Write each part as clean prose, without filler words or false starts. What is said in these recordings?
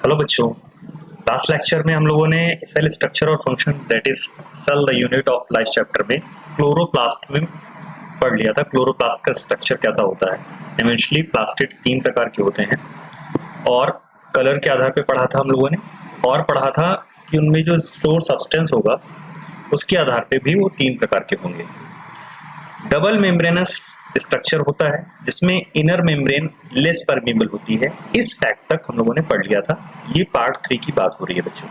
Hello बच्चों, last lecture में हम लोगों ने सेल स्ट्रक्चर और function that is cell the unit of life chapter में क्लोरोप्लास्ट में पढ़ लिया था। क्लोरोप्लास्ट का स्ट्रक्चर कैसा होता है। इवेंचुअली प्लास्टिड 3 प्रकार के होते हैं और कलर के आधार पे पढ़ा था हम लोगों ने, और पढ़ा था कि उनमें जो स्टोर सब्सटेंस होगा उसके आधार पे भी वो 3 प्रकार के होंगे। डबल मेम्ब्रेनस स्ट्रक्चर होता है जिसमें इनर मेम्ब्रेन लेस परमेबल होती है। इस फैक्ट तक हम लोगों ने पढ़ लिया था। ये पार्ट 3 की बात हो रही है बच्चों।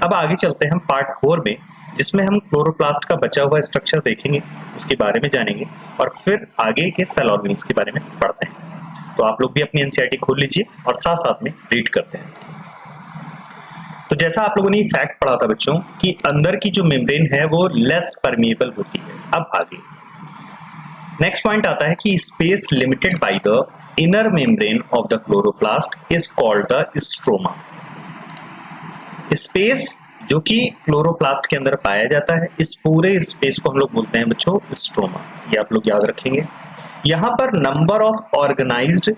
अब आगे चलते हैं हम पार्ट 4 में, जिसमें हम क्लोरोप्लास्ट का बचा हुआ स्ट्रक्चर देखेंगे, उसके बारे में जानेंगे और फिर आगे के सेल ऑर्गेनेल्स के बारे में पढ़ते हैं। तो आप लोग भी अपनी एनसीईआरटी खोल लीजिए और साथ साथ में रीड करते हैं। तो जैसा आप लोगों ने फैक्ट पढ़ा था बच्चों कि अंदर की जो मेम्ब्रेन है वो लेस परमेबल होती है। अब आगे नेक्स्ट पॉइंट आता है कि space limited by the inner membrane of the chloroplast is called the stroma. Space जो कि क्लोरोप्लास्ट के अंदर पाया जाता है, इस पूरे स्पेस को हम लोग बोलते हैं बच्चों स्ट्रोमा। ये आप लोग याद रखेंगे। यहाँ पर number of organised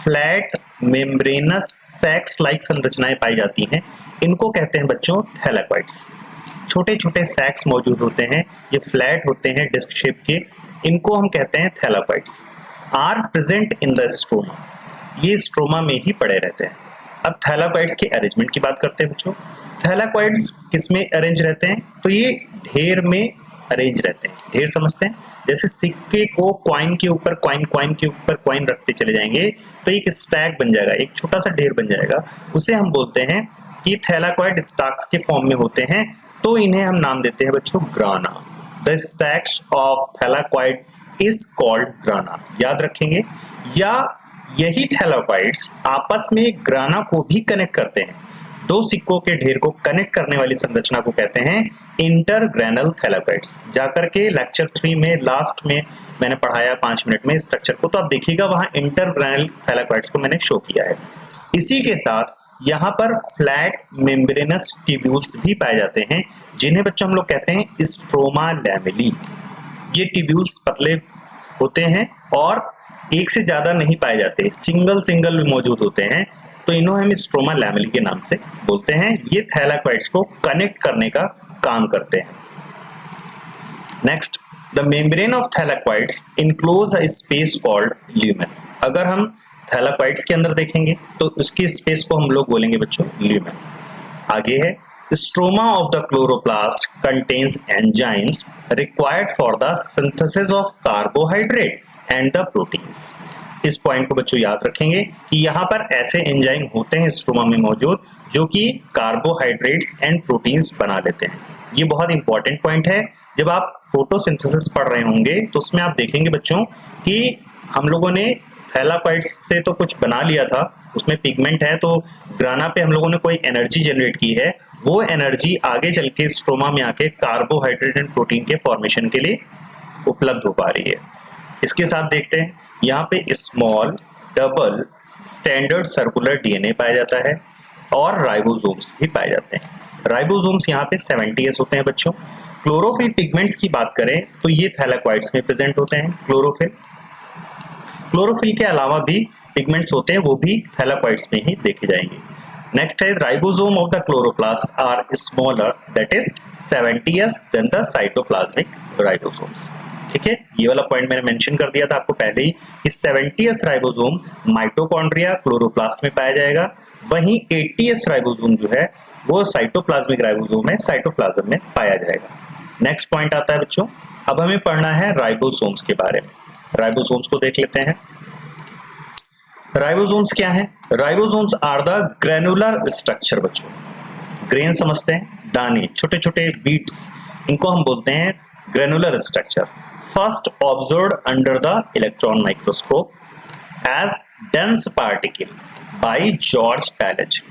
flat membranous sacs like संरचनाएं पाई जाती हैं। इनको कहते हैं बच्चों थैलेकॉइड्स। छोटे छोटे सैक्स मौजूद होते हैं, ये फ्लैट होते हैं डिस्क शेप के, इनको हम कहते हैं thylakoids. Are present in the stroma, ये स्ट्रोमा में ही पड़े रहते हैं। अब थैलेकॉइड्स के अरेंजमेंट की बात करते हैं बच्चों। थैलेकॉइड्स किसमें अरेंज रहते हैं? तो ये ढेर में अरेंज रहते हैं। ढेर समझते हैं, जैसे सिक्के को कॉइन के ऊपर कॉइन के ऊपर कॉइन रखते चले जाएंगे तो एक स्टैक बन जाएगा, एक छोटा सा ढेर बन जाएगा। उसे हम बोलते हैं कि थैलेकॉइड स्टैक्स के फॉर्म में होते हैं, तो इन्हें हम नाम देते हैं बच्चों ग्राना। The stacks of thylakoid is called ग्राना, याद रखेंगे। या यही थैलेकॉइड्स आपस में ग्राना को भी कनेक्ट करते हैं। दो सिक्कों के ढेर को कनेक्ट करने वाली संरचना को कहते हैं इंटरग्रेनल थैलेकॉइड्स। जाकर के लेक्चर 3 में लास्ट में मैंने पढ़ाया 5 मिनट में स्ट्रक्चर को, तो आप देखिएगा वहां इंटरग्रेनल थैलेकॉइड्स को मैंने शो किया है। इसी के साथ यहाँ पर फ्लैट मेम्ब्रेनस ट्यूब्यूल्स भी पाए जाते हैं, जिन्हें बच्चों हम लोग कहते हैं स्ट्रोमा लैमेली। ये ट्यूब्यूल्स पतले होते हैं और एक से ज्यादा नहीं पाए जाते, सिंगल भी मौजूद होते हैं, तो इन्हें हम स्ट्रोमा लैमेली के नाम से बोलते हैं। ये थैलेकॉइड्स को कनेक्ट करने का काम करते हैं। Next, the membrane of थैलेकॉइड्स enclose a space called lumen. अगर हम थैलेकॉइड्स के अंदर देखेंगे तो उसकी स्पेस को हम लोग बोलेंगे बच्चों ल्यूमेन। आगे है stroma of the chloroplast contains enzymes required for the synthesis of carbohydrate and the proteins. इस पॉइंट को बच्चों याद रखेंगे कि यहाँ पर ऐसे एंजाइम होते हैं स्ट्रोमा में मौजूद जो कि कार्बोहाइड्रेट्स एंड प्रोटीन्स बना लेते हैं। ये बहुत इंपॉर्टेंट पॉइंट है। जब आप फोटोसिंथेसिस पढ़ रहे होंगे तो उसमें आप देखेंगे बच्चों कि हम लोगों ने थैलेकॉइड्स से तो कुछ बना लिया था, उसमें पिगमेंट है, तो ग्राना पे हम लोगों ने कोई एनर्जी जनरेट की है। वो एनर्जी आगे चल के स्ट्रोमा में आके कार्बोहाइड्रेट एंड प्रोटीन के फॉर्मेशन के लिए उपलब्ध हो पा रही है। इसके साथ देखते हैं यहाँ पे small double standard circular DNA पाया जाता है और राइबोसोम्स भी पाए जाते हैं। राइबोसोम्स यहाँ पे 70s होते हैं बच्चों। क्लोरोफिल पिगमेंट्स की बात करें तो ये थैलेकॉइड्स में प्रेजेंट होते हैं। क्लोरोफिल के अलावा भी पिगमेंट्स होते हैं, वो भी थैलेकॉइड्स में ही देखे जाएंगे। नेक्स्ट है ribosome of the chloroplast are smaller that is 70s than the cytoplasmic ribosomes. ठीक है, ये वाला पॉइंट मैंने मेंशन कर दिया था आपको पहले ही कि 70s राइबोसोम माइटोकॉन्ड्रिया क्लोरोप्लास्ट में पाया जाएगा, वहीं 80s राइबोसोम जो है वो साइटोप्लाज्मिक राइबोसोम है, साइटोप्लाज्म में पाया जाएगा। नेक्स्ट पॉइंट आता है बच्चों, अब हमें पढ़ना है राइबोसोम्स के बारे में। राइबोसोम्स को देख लेते हैं। राइबोसोम्स क्या है? Ribosomes are the granular structure बच्चों। ग्रेन समझते हैं, दाने, छोटे छोटे बीट्स, इनको हम बोलते हैं granular structure. First observed under the electron microscope as dense particle by George Palade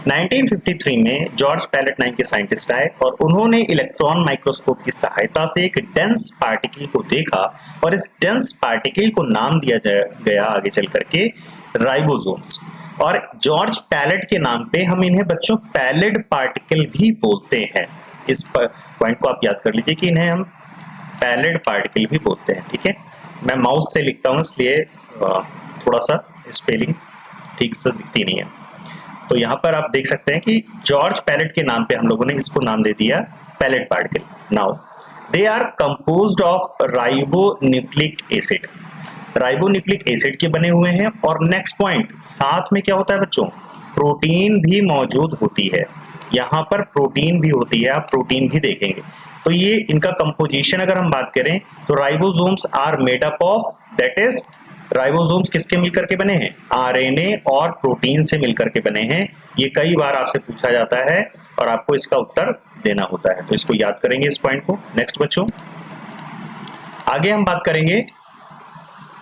1953 में जॉर्ज पैलेट नाम के साइंटिस्ट आए और उन्होंने इलेक्ट्रॉन माइक्रोस्कोप की सहायता से एक डेंस पार्टिकल को देखा और इस डेंस पार्टिकल को नाम दिया गया आगे चल करके राइबोसोम्स। और जॉर्ज पैलेट के नाम पे हम इन्हें बच्चों पैलेट पार्टिकल भी बोलते हैं। इस पॉइंट को आप याद कर लीजिए कि इन्हें हम पैलेट पार्टिकल भी बोलते हैं। ठीक है, मैं माउस से लिखता हूँ इसलिए थोड़ा सा स्पेलिंग ठीक से दिखती नहीं है। तो यहाँ पर आप देख सकते हैं कि जॉर्ज पैलेट के नाम पे हम लोगों ने इसको नाम दे दिया Palade particle. Now they are composed of ribonucleic acid, ribonucleic acid के बने हुए हैं। और नेक्स्ट पॉइंट, साथ में क्या होता है बच्चों, प्रोटीन भी मौजूद होती है। यहाँ पर प्रोटीन भी होती है, आप प्रोटीन भी देखेंगे। तो ये इनका कंपोजिशन अगर हम बात करें तो ribosomes are made up of, that is ribosomes किसके मिलकर के बने हैं, आरएनए और प्रोटीन से मिलकर के बने हैं। ये कई बार आपसे पूछा जाता है और आपको इसका उत्तर देना होता है, तो इसको याद करेंगे इस पॉइंट को। नेक्स्ट बच्चों, आगे हम बात करेंगे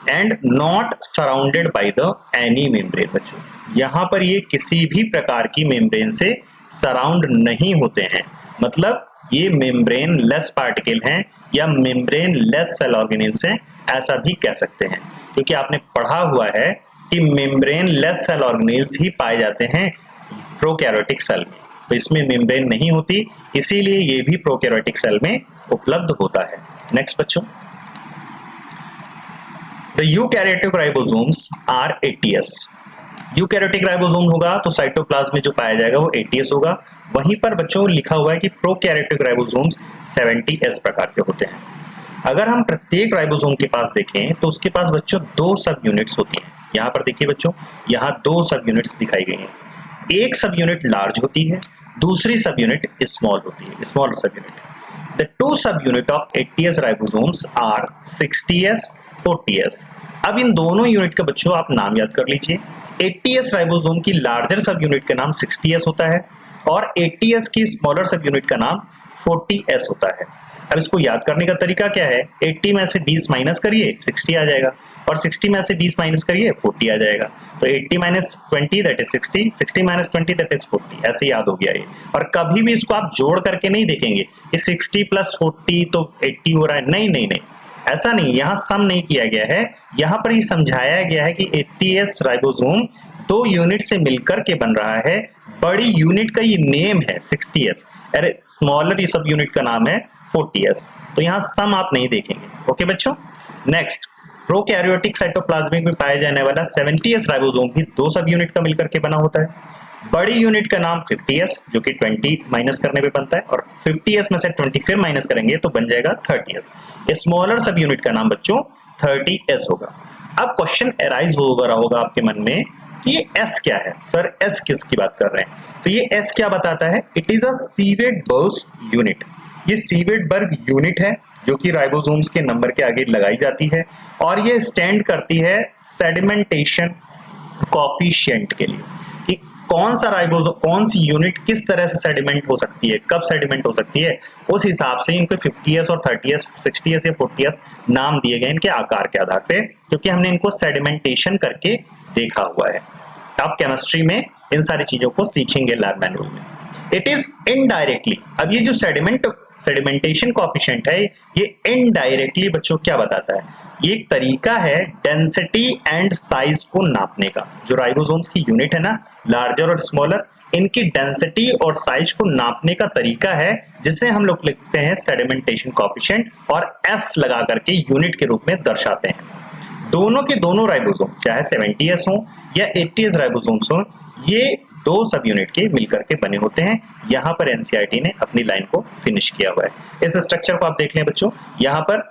and not surrounded by the any membrane. बच्चों यहाँ पर ये किसी भी प्रकार की मेम्ब्रेन से सराउंड नहीं होते हैं, मतलब ये मेम्ब्रेन लेस पार्टिकल हैं या मेम्ब्रेन लेस सेल ऑर्गेनेल्स हैं, ऐसा भी कह सकते हैं, क्योंकि आपने पढ़ा हुआ है कि मेम्ब्रेन लेस सेल ऑर्गेनेल्स ही पाए जाते हैं प्रोकैरियोटिक सेल में। तो इसमें मेम्ब्रेन नहीं होती, इसीलिए ये भी प्रोकैरियोटिक सेल में उपलब्ध होता है। नेक्स्ट बच्चों, the eukaryotic ribosomes are 80s। Eukaryotic ribosome होगा तो साइटोप्लाज्म में जो पाया जाएगा वो 80s होगा। वहीं पर बच्चों लिखा हुआ है कि प्रोकैरियोटिक राइबोसोम्स 70s प्रकार के होते हैं। अगर हम प्रत्येक राइबोसोम के पास देखें तो उसके पास बच्चों 2 सब यूनिट्स होती हैं। यहाँ पर देखिए बच्चों, यहाँ 2 सब यूनिट्स दिखाई गई हैं। एक सब यूनिट लार्ज होती है, दूसरी सब यूनिट स्मॉल होती है, स्मॉल सब यूनिट। द 2 सब unit of 80s ribosomes are 60s 40s। अब इन दोनों यूनिट का बच्चों आप नाम याद कर लीजिए। 80s राइबोसोम की लार्जर सब यूनिट का नाम 60s होता है और 80s की स्मॉलर सब यूनिट का नाम 40s होता है। अब इसको याद करने का तरीका क्या है, 80 में से 20 माइनस करिए 60 आ जाएगा, और 60 में से 20 माइनस करिए 40 आ जाएगा। तो 80 minus 20 that is 60, 60 minus 20 that is 40, ऐसे याद हो गया ये। और कभी भी इसको आप जोड़ करके नहीं देखेंगे कि 60 प्लस 40 तो 80 हो रहा है, नहीं नहीं नहीं, ऐसा नहीं, यहाँ सम नहीं किया गया है। यहाँ पर ये समझाया गया है कि 80s राइबोसोम 2 यूनिट से मिलकर के बन रहा है। बड़ी यूनिट का ये नेम है 60s, अरे स्मॉलर ये सब यूनिट का नाम है 40s। तो यहाँ सम आप नहीं देखेंगे। ओके बच्चों, नेक्स्ट, प्रोकैरियोटिक साइटोप्लाज्मिक में पाया जाने वाला 70s राइबोसोम भी 2 सब यूनिट का मिलकर के बना होता है। बड़ी यूनिट का नाम 50s जो कि 20 माइनस करने पे बनता है, और 50s में से 20 फिर माइनस करेंगे तो बन जाएगा 30s। स्मॉलर सब यूनिट का नाम बच्चों 30s होगा। अब क्वेश्चन अराइज हो रहा होगा आपके मन में कि ये S क्या है, सर S किसकी बात कर रहे हैं? तो ये S क्या बताता है, इट इज अ सीवेड-बर्ग यूनिट। ये सीवेड-बर्ग यूनिट है जो कि राइबोसोम्स के नंबर के आगे लगाई जाती है, और ये स्टैंड करती है सेडिमेंटेशन कोफिशिएंट के लिए, कि कौन सा राइबोसोम, कौन सी यूनिट किस तरह से सेडिमेंट हो सकती है, कब सेडिमेंट हो सकती है, उस हिसाब से इनको 50s और 30s, 60s या 40s नाम दिए गए इनके आकार के आधार पे, क्योंकि हमने इनको सेडिमेंटेशन करके देखा हुआ है। आप केमिस्ट्री में इन सारी चीजों को सीखेंगे लैब मैनुअल में। इट इज इनडायरेक्टली, अब ये जो सेडिमेंटेशन कोएफिशिएंट है, ये इनडायरेक्टली बच्चों क्या बताता है, ये एक तरीका है डेंसिटी एंड साइज को नापने का। जो राइबोसोम्स की यूनिट है ना, लार्जर और स्मॉलर, इनकी डेंसिटी और साइज को नापने का तरीका है, जिसे हम लोग लिखते हैं सेडिमेंटेशन कोएफिशिएंट, और एस लगा करके यूनिट के रूप में दर्शाते हैं। दोनों के दोनों राइबोसोम, चाहे 70s हो या 80s राइबोसोम्स हो, ये 2 सब यूनिट के मिलकर के बने होते हैं। यहाँ पर एनसीईआरटी ने अपनी लाइन को फिनिश किया हुआ है। इस स्ट्रक्चर को आप देख लें बच्चों, यहाँ पर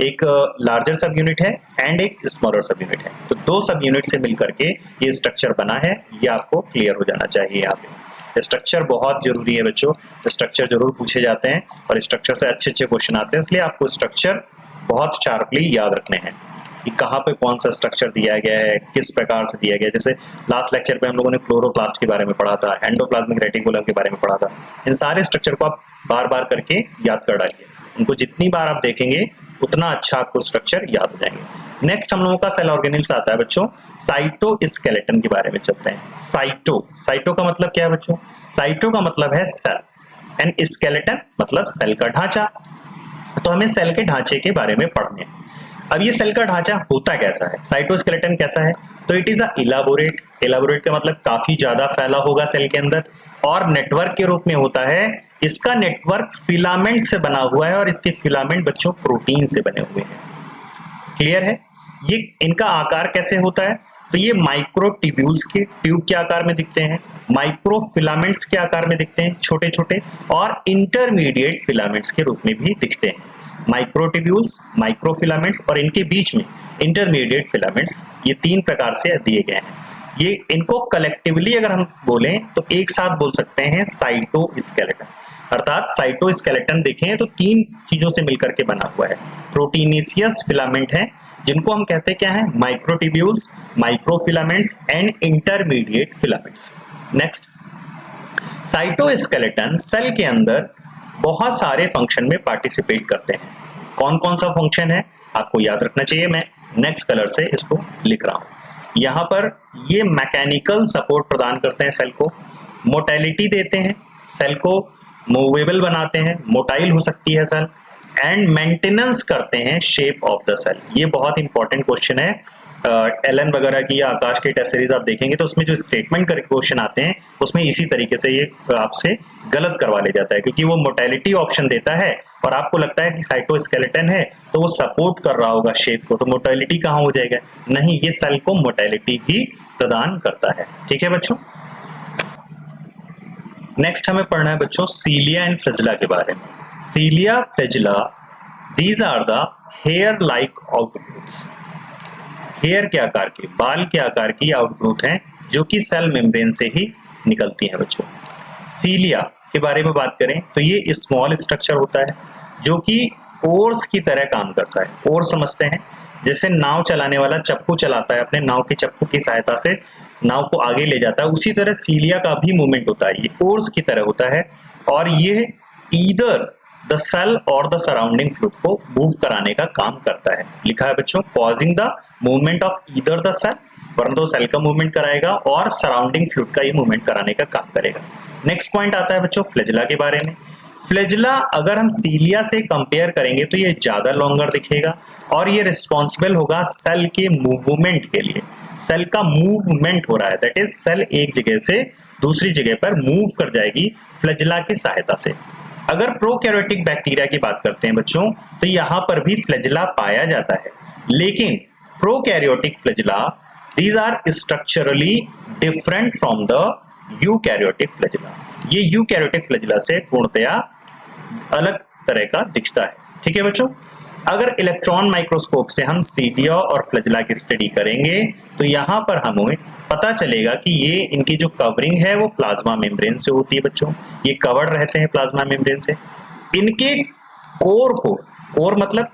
एक लार्जर सब यूनिट है एंड एक स्मॉलर सब यूनिट है, तो 2 सब यूनिट से मिलकर के ये स्ट्रक्चर बना है। ये आपको क्लियर हो जाना चाहिए। यहाँ पे स्ट्रक्चर बहुत जरूरी है बच्चों, स्ट्रक्चर जरूर पूछे जाते हैं और स्ट्रक्चर से अच्छे अच्छे क्वेश्चन आते हैं, इसलिए आपको स्ट्रक्चर बहुत शार्पली याद रखने हैं कि कहाँ पे कौन सा स्ट्रक्चर दिया गया है, किस प्रकार से दिया गया है। जैसे लास्ट लेक्चर पे हम लोगों ने क्लोरोप्लास्ट के बारे में पढ़ा था, एंडोप्लाज्मिक रेटिकुलम के बारे में पढ़ा था। इन सारे स्ट्रक्चर को आप बार बार करके याद कर डालिए, उनको जितनी बार आप देखेंगे उतना अच्छा आपको स्ट्रक्चर याद हो जाएंगे। नेक्स्ट हम लोगों का सेल ऑर्गेनेल्स आता है बच्चों, साइटोस्केलेटन के बारे में चलते हैं। साइटो का मतलब क्या है बच्चों, साइटो का मतलब है सेल एंड स्केलेटन मतलब सेल का ढांचा। तो हमें सेल के ढांचे के बारे में पढ़ने हैं। अब ये सेल का ढांचा होता कैसा है, साइटोस्केलेटन कैसा है, तो इट इज अ इलाबोरेट का मतलब काफी ज्यादा फैला होगा सेल के अंदर, और नेटवर्क के रूप में होता है। इसका नेटवर्क फिलामेंट से बना हुआ है और इसके फिलामेंट बच्चों प्रोटीन से बने हुए हैं। क्लियर है? ये इनका आकार कैसे होता है, तो ये माइक्रोट्यूब्यूल्स के ट्यूब के आकार में दिखते हैं, माइक्रोफिलामेंट्स के आकार में दिखते हैं छोटे छोटे, और इंटरमीडिएट फिलामेंट्स के रूप में भी दिखते हैं। माइक्रोट्यूब्यूल्स, माइक्रोफिलामेंट्स और इनके बीच में इंटरमीडिएट फिलामेंट्स, ये 3 प्रकार से दिए गए हैं। ये इनको कलेक्टिवली अगर हम बोलें तो एक साथ बोल सकते हैं साइटोस्केलेटन, अर्थात साइटोस्केलेटन देखें तो 3 चीजों से मिलकर के बना हुआ है। प्रोटीनेशियस फिलामेंट है जिनको हम कहते हैं क्या है, microtubules, microfilaments and intermediate filaments. Next, cytoskeleton cell के अंदर बहुत सारे फंक्शन में पार्टिसिपेट करते हैं। कौन कौन सा फंक्शन है आपको याद रखना चाहिए, मैं नेक्स्ट कलर से इसको लिख रहा हूं। यहां पर ये मैकेनिकल सपोर्ट प्रदान करते हैं सेल को, मोटेलिटी देते हैं, सेल को मूवेबल बनाते हैं, मोटाइल हो सकती है सेल, एंड मेंटेनेंस करते हैं शेप ऑफ द सेल। ये बहुत इंपॉर्टेंट क्वेश्चन है। एलन वगैरह की या आकाश की टेस्ट सीरीज आप देखेंगे तो उसमें जो स्टेटमेंट करके क्वेश्चन आते हैं उसमें इसी तरीके से ये आपसे गलत करवा ले जाता है, क्योंकि वो मोटेलिटी ऑप्शन देता है और आपको लगता है कि साइटोस्केलेटन है तो वो सपोर्ट कर रहा होगा शेप को, तो मोटेलिटी कहाँ हो जाएगा, नहीं, ये सेल को मोटेलिटी भी प्रदान करता है। ठीक है बच्चों, नेक्स्ट हमें पढ़ना है बच्चों सीलिया एंड फ्लैजेला के बारे में। Cilia, flagella, these are the hair like outgrowths, hair के आकार की, बाल के आकार की आउटग्रोथ हैं जो कि सेल मेम्ब्रेन से ही निकलती हैं बच्चों। सीलिया के बारे में बात करें तो ये स्मॉल स्ट्रक्चर होता है जो कि ओर्स की तरह काम करता है। ओर समझते हैं, जैसे नाव चलाने वाला चप्पू चलाता है, अपने नाव के चप्पू की सहायता से नाव को आगे ले जाता है, उसी तरह सीलिया का भी मूवमेंट होता है, ये ओर्स की तरह होता है और ये ईदर द सेल और द सराउंडिंग फ्लूइड को मूव कराने का काम करता है। लिखा है बच्चों, causing the movement of either the cell, वरन तो सेल का मूवमेंट कराएगा और सराउंडिंग फ्लूइड का ये मूवमेंट कराने का काम करेगा। नेक्स्ट पॉइंट आता है बच्चों फ्लैजेला के बारे में। फ्लैजेला अगर हम सीलिया से कंपेयर करेंगे तो ये ज्यादा लॉन्गर दिखेगा और ये रिस्पॉन्सिबल होगा सेल के मूवमेंट के लिए। सेल का मूवमेंट हो रहा है, दैट इज सेल एक जगह से दूसरी जगह पर मूव कर जाएगी फ्लैजेला की सहायता से। अगर प्रोकैरियोटिक बैक्टीरिया की बात करते हैं बच्चों तो यहां पर भी फ्लैजेला पाया जाता है, लेकिन prokaryotic flagella these are structurally different from the eukaryotic flagella. ये यूकैरियोटिक फ्लैजेला से पूर्णतया अलग तरह का दिखता है। ठीक है बच्चों, अगर इलेक्ट्रॉन माइक्रोस्कोप से हम सीलिया और फ्लैजेला की स्टडी करेंगे तो यहां पर हमें पता चलेगा कि ये इनकी जो कवरिंग है वो प्लाज्मा मेम्ब्रेन से होती है बच्चों, ये कवर्ड रहते हैं प्लाज्मा मेम्ब्रेन से। इनके कोर को, कोर मतलब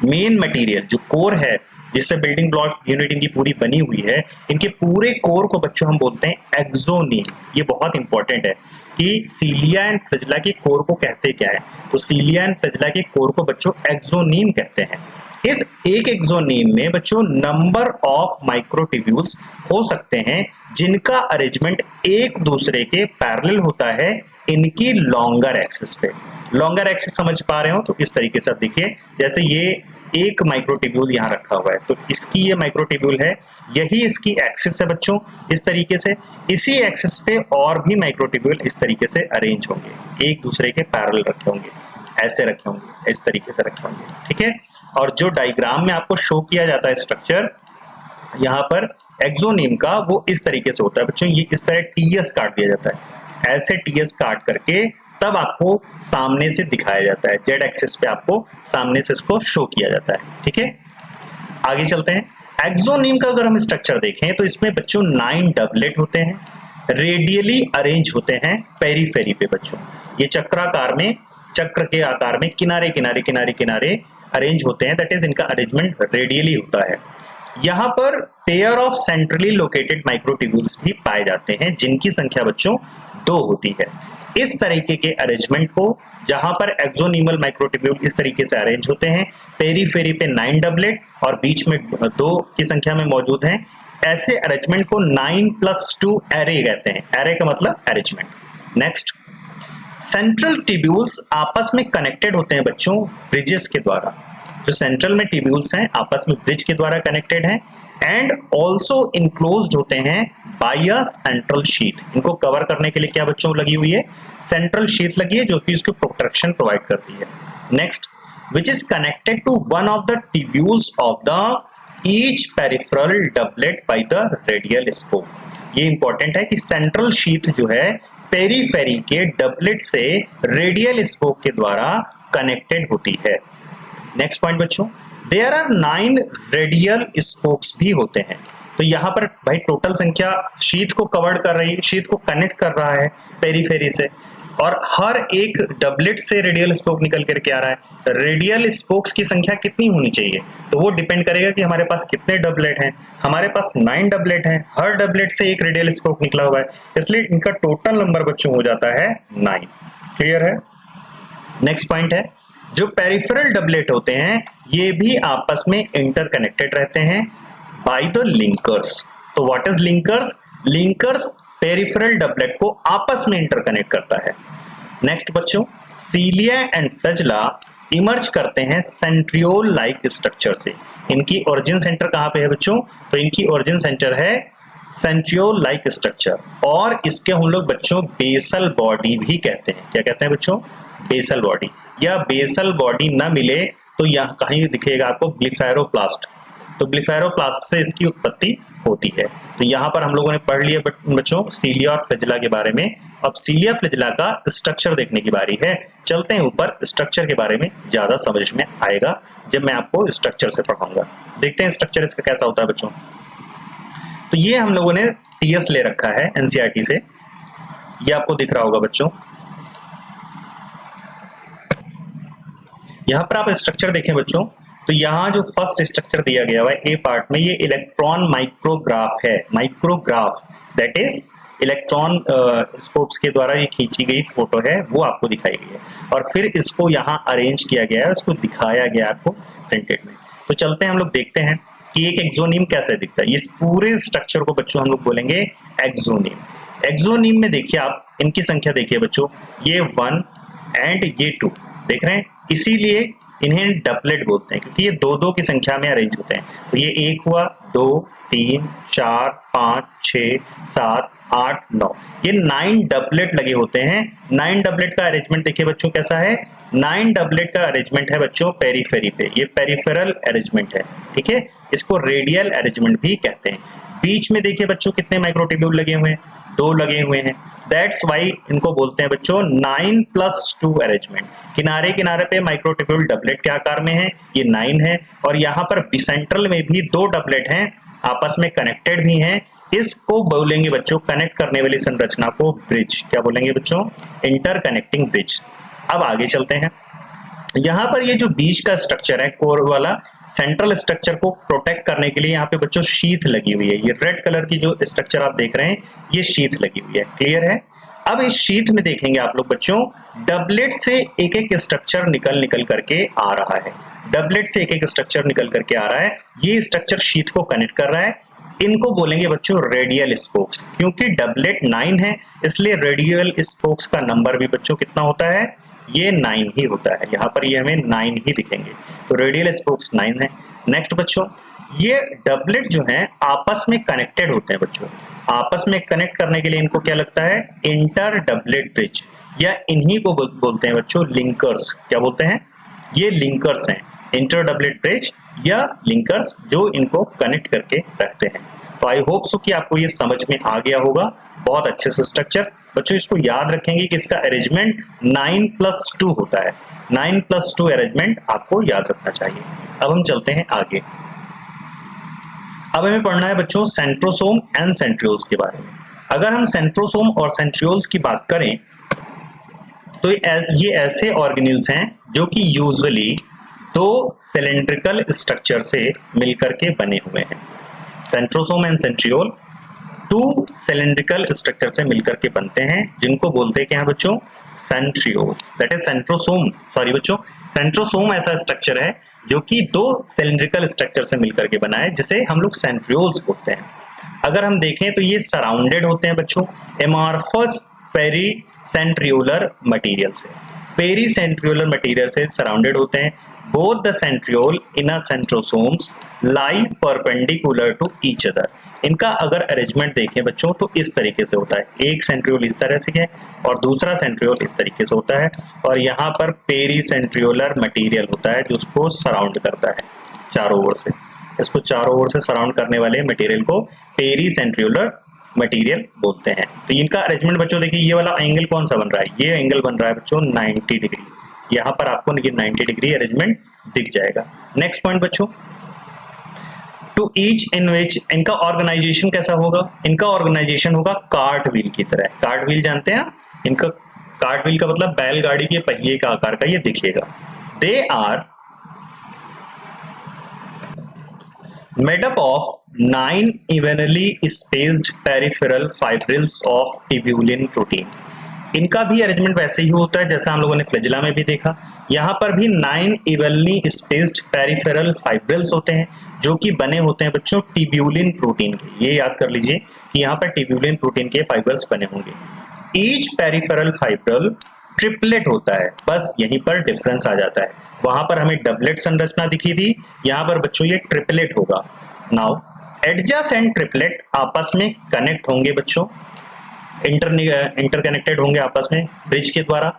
मेन मटेरियल, जो कोर है जिससे बिल्डिंग ब्लॉक यूनिट इनकी पूरी बनी हुई है, इनके पूरे कोर को बच्चों हम बोलते हैं एक्सोनीम। ये बहुत इंपॉर्टेंट है कि सीलिया एंड फ्लैजेला के कोर को कहते क्या है, तो सीलिया एंड फ्लैजेला के कोर को बच्चों एक्सोनीम कहते हैं। इस एक एक्सोनीम में बच्चों नंबर ऑफ माइक्रोट्यूब्यूल्स हो सकते हैं जिनका अरेंजमेंट एक दूसरे के पैरेलल होता है इनकी लॉन्गर एक्सिस पे। लॉन्गर एक्सिस समझ पा रहे हो तो इस तरीके से देखिए, जैसे ये एक माइक्रोट्यूब्यूल यहाँ रखा हुआ है तो इसकी ये माइक्रोट्यूब्यूल है, यही इसकी एक्सिस है बच्चों इस तरीके से। इसी एक्सिस पे और भी माइक्रोट्यूब्यूल इस तरीके से अरेंज होंगे, एक दूसरे के पैरेलल रखे होंगे, ऐसे रखे होंगे, इस तरीके से रखे होंगे। ठीक है, और जो डायग्राम में आपको शो किया जाता है स्ट्रक्चर यहाँ पर एक्सोनीम का, वो इस तरीके से होता है बच्चों। ये इस तरह टीएस काट दिया जाता है, ऐसे टीएस काट करके तब आपको सामने से दिखाया जाता है, जेड एक्सिस पे आपको सामने से इसको शो किया जाता है। ठीक है, आगे चलते हैं। एक्सोनीम का अगर हम स्ट्रक्चर देखें तो इसमें बच्चों 9 डबलेट होते हैं, रेडियली अरेंज होते हैं पेरीफेरी पे बच्चों। ये चक्राकार में, चक्र के आकार में किनारे किनारे किनारे किनारे अरेंज होते हैं, दैट इज इनका अरेंजमेंट रेडियली होता है। यहाँ पर pair of centrally located microtubules भी पाए जाते हैं जिनकी संख्या बच्चों 2 होती है। इस तरीके के अरेंजमेंट को, जहां पर एक्सोनीमल माइक्रोट्यूब्यूल इस तरीके से अरेंज होते हैं, पेरीफेरी पे 9 डबलेट और बीच में 2 की संख्या में मौजूद हैं, ऐसे अरेंजमेंट को 9+2 एरे कहते हैं। एरे का मतलब अरेंजमेंट। नेक्स्ट, सेंट्रल ट्यूब्यूल्स आपस में कनेक्टेड होते हैं बच्चों ब्रिजेस के द्वारा। जो सेंट्रल में ट्यूब्यूल्स हैं आपस में ब्रिज के द्वारा कनेक्टेड हैं एंड ऑल्सो इनक्लोज्ड होते हैं बाय अ सेंट्रल शीट। इनको कवर करने के लिए क्या बच्चों लगी हुई है, सेंट्रल शीट लगी है जो कि इसको प्रोटेक्शन प्रोवाइड करती है। Next, which is connected to one of the tubules of the each peripheral doublet by the radial spoke. ये इंपॉर्टेंट है कि सेंट्रल शीथ जो है पेरीफेरी के डबलेट से रेडियल स्पोक के द्वारा कनेक्टेड होती है। नेक्स्ट पॉइंट बच्चों, देयर आर 9 रेडियल स्पोक्स भी होते हैं। तो यहाँ पर भाई टोटल संख्या शीथ को कवर कर रही है, शीथ को कनेक्ट कर रहा है पेरीफेरी से, और हर एक डबलेट से रेडियल स्पोक निकल करके आ रहा है। रेडियल स्पोक्स की संख्या कितनी होनी चाहिए, तो वो डिपेंड करेगा कि हमारे पास कितने डबलेट हैं। हमारे पास 9 डबलेट हैं, हर डबलेट से एक रेडियल स्पोक निकला हुआ है, इसलिए इनका टोटल नंबर बच्चों हो जाता है 9। क्लियर है। नेक्स्ट पॉइंट है, जो पेरिफेरल डबलेट होते हैं ये भी आपस में इंटरकनेक्टेड रहते हैं बाय द लिंकर्स। तो what is linkers? Linkers peripheral doublet को आपस में इंटरकनेक्ट करता है। नेक्स्ट बच्चों, सीलिया एंड फ्लैजेला इमर्ज करते हैं सेंट्रियोल लाइक स्ट्रक्चर से। इनकी ओरिजिन सेंटर कहां पे है बच्चों? तो इनकी ओरिजिन सेंटर है सेंट्रियोल लाइक स्ट्रक्चर, और इसके हम लोग बच्चों बेसल बॉडी भी कहते हैं। क्या कहते हैं बच्चों? Basal body. या बेसल बॉडी ना मिले तो यहाँ कहीं दिखेगा आपको ब्लिफेरोप्लास्ट। तो ब्लिफेरोप्लास्ट से इसकी उत्पत्ति होती है। तो यहाँ पर हम लोगों ने पढ़ लिया बच्चों सीलिया और फ्लैजेला के बारे में। अब सीलिया फ्लैजेला का स्ट्रक्चर देखने की बारी है। चलते हैं ऊपर, स्ट्रक्चर के बारे में ज्यादा समझ में आएगा जब मैं आपको स्ट्रक्चर से पढ़ाऊंगा। देखते हैं स्ट्रक्चर इसका कैसा होता है बच्चों। तो ये हम लोगों ने टीएस ले रखा है एनसीईआरटी से, ये आपको दिख रहा होगा बच्चों। यहाँ पर आप स्ट्रक्चर देखें बच्चों, तो यहाँ जो फर्स्ट स्ट्रक्चर दिया गया हुआ है ए पार्ट में, ये इलेक्ट्रॉन माइक्रोग्राफ है। Micrograph that is electron scopes के द्वारा ये खींची गई फोटो है, वो आपको दिखाई गई है, और फिर इसको यहाँ अरेंज किया गया है, उसको दिखाया गया आपको प्रिंटेड में। तो चलते हैं हम लोग देखते हैं कि एक एक्सोनीम कैसे दिखता है। इस पूरे स्ट्रक्चर को बच्चों हम लोग बोलेंगे एक्सोनीम। एक्सोनीम में देखिए आप, इनकी संख्या देखिए बच्चों, ये 1 एंड ये 2 देख रहे हैं, इसीलिए इन्हें डबलेट बोलते हैं, क्योंकि ये 2-2 की संख्या में अरेंज होते हैं। तो ये 1 हुआ, 2, 3, 4, 5, 6, 7, 8, 9, ये 9 डबलेट लगे होते हैं। 9 डबलेट का अरेंजमेंट देखिए बच्चों कैसा है। 9 डबलेट का अरेंजमेंट है बच्चों पेरीफेरी पे, ये पेरिफेरल अरेंजमेंट है, ठीक है। इसको रेडियल अरेंजमेंट भी कहते हैं। बीच में देखिए बच्चों कितने माइक्रोट्यूब्यूल लगे हुए हैं, 2 लगे हुए हैं। दैट्स वाई इनको बोलते हैं बच्चों 9+2 अरेंजमेंट। किनारे किनारे पे माइक्रोट्यूब्यूल डबलेट के आकार में है, ये 9 है, और यहाँ पर बिसेंट्रल में भी 2 डबलेट हैं, आपस में कनेक्टेड भी हैं। इसको बोलेंगे बच्चों, कनेक्ट करने वाली संरचना को ब्रिज। क्या बोलेंगे बच्चों? Interconnecting bridge. अब आगे चलते हैं। यहाँ पर ये जो बीच का स्ट्रक्चर है, कोर वाला सेंट्रल स्ट्रक्चर को प्रोटेक्ट करने के लिए यहाँ पे बच्चों शीथ लगी हुई है। ये रेड कलर की जो स्ट्रक्चर आप देख रहे हैं, ये शीथ लगी हुई है। क्लियर है। अब इस शीथ में देखेंगे आप लोग बच्चों, डबलेट से एक एक स्ट्रक्चर निकल करके आ रहा है। डबलेट से एक एक स्ट्रक्चर निकल करके आ रहा है, ये स्ट्रक्चर शीथ को कनेक्ट कर रहा है। इनको बोलेंगे बच्चों रेडियल स्पोक्स। क्योंकि डबलेट 9 है, इसलिए रेडियल स्पोक्स का नंबर भी बच्चों कितना होता है? ये 9 ही होता है। यहाँ पर ये हमें 9 ही दिखेंगे, तो रेडियल स्पोक्स 9 है। नेक्स्ट बच्चों, ये डबलेट जो है आपस में कनेक्टेड होते हैं बच्चों। आपस में कनेक्ट करने के लिए इनको क्या लगता है? इंटर डबलेट ब्रिज, या इन्हीं को बोलते हैं बच्चों लिंकर्स। क्या बोलते हैं? ये लिंकर्स हैं, इंटर डबलेट ब्रिज या लिंकर्स, जो इनको कनेक्ट करके रखते हैं। तो आई होप सो कि आपको ये समझ में आ गया होगा बहुत अच्छे से स्ट्रक्चर। बच्चों इसको याद रखेंगे कि इसका अरेंजमेंट 9+2 होता है। 9+2 अरेंजमेंट आपको याद रखना चाहिए। अब हम चलते हैं आगे। अब हमें पढ़ना है बच्चों सेंट्रोसोम एंड सेंट्रियोल्स के बारे में। अगर हम सेंट्रोसोम और सेंट्रियोल्स की बात करें तो ये ऐसे ऑर्गेनेल्स हैं जो कि यूजुअली 2 सिलेंड्रिकल स्ट्रक्चर से मिलकर के बने हुए हैं। Centrosome and centriole 2 cylindrical structure से मिलकर के बनते हैं, जिनको बोलते हैं क्या है बच्चों? Centrioles. That is centrosome, sorry बच्चों, सेंट्रोसोम ऐसा स्ट्रक्चर है जो कि 2 सिलेंड्रिकल स्ट्रक्चर से मिलकर के बना है, जिसे हम लोग सेंट्रियोल्स बोलते हैं। अगर हम देखें तो ये सराउंडेड होते हैं बच्चों एमॉर्फस पेरीसेंट्रियोलर मटेरियल से। पेरीसेंट्रियोलर मटेरियल से सराउंडेड होते हैं। Both the centriole in a centrosomes lie perpendicular to each other. इनका अगर अरेंजमेंट देखें बच्चों तो इस तरीके से होता है। एक सेंट्रियोल इस तरह से है और दूसरा सेंट्रियोल इस तरीके से होता है, और यहाँ पर पेरीसेंट्रियोलर मटेरियल होता है जो उसको सराउंड करता है चारों ओर से। इसको चारों ओर से सराउंड करने वाले मटेरियल को पेरीसेंट्रियोलर मटेरियल बोलते हैं। तो इनका अरेंजमेंट बच्चों देखिए, ये वाला एंगल कौन सा बन रहा है, ये एंगल बन रहा है बच्चों 90 डिग्री। यहाँ पर आपको 90 डिग्री अरेंजमेंट दिख जाएगा। नेक्स्ट पॉइंट बच्चों, टू ईच इन विच, इनका ऑर्गेनाइजेशन कैसा होगा, इनका ऑर्गेनाइजेशन होगा कार्ट व्हील की तरह। कार्ट व्हील जानते हैं, इनका कार्ट व्हील का मतलब बैलगाड़ी के पहिए का आकार का ये दिखेगा। They are made up of 9 evenly spaced peripheral fibrils of tubulin protein. इनका भी अरेंजमेंट वैसे ही होता है जैसा हम लोगों ने फ्लैजिला में भी देखा। यहाँ पर भी 9 इवनली स्पेस्ड पेरिफेरल फाइब्रिल्स होते हैं जो कि बने होते हैं बच्चों ट्यूबुलिन प्रोटीन के। ये याद कर लीजिए कि यहाँ पर ट्यूबुलिन प्रोटीन के फाइबर्स बने होंगे। ईच पेरिफेरल फाइब्रल ट्रिपलेट होता है, बस यहीं पर डिफरेंस आ जाता है। वहां पर हमें डबलेट संरचना दिखी थी, यहाँ पर बच्चों ये ट्रिपलेट होगा। नाउ एडजेसेंट ट्रिपलेट आपस में कनेक्ट होंगे बच्चों, इंटरकनेक्टेड होंगे आपस में ब्रिज के द्वारा।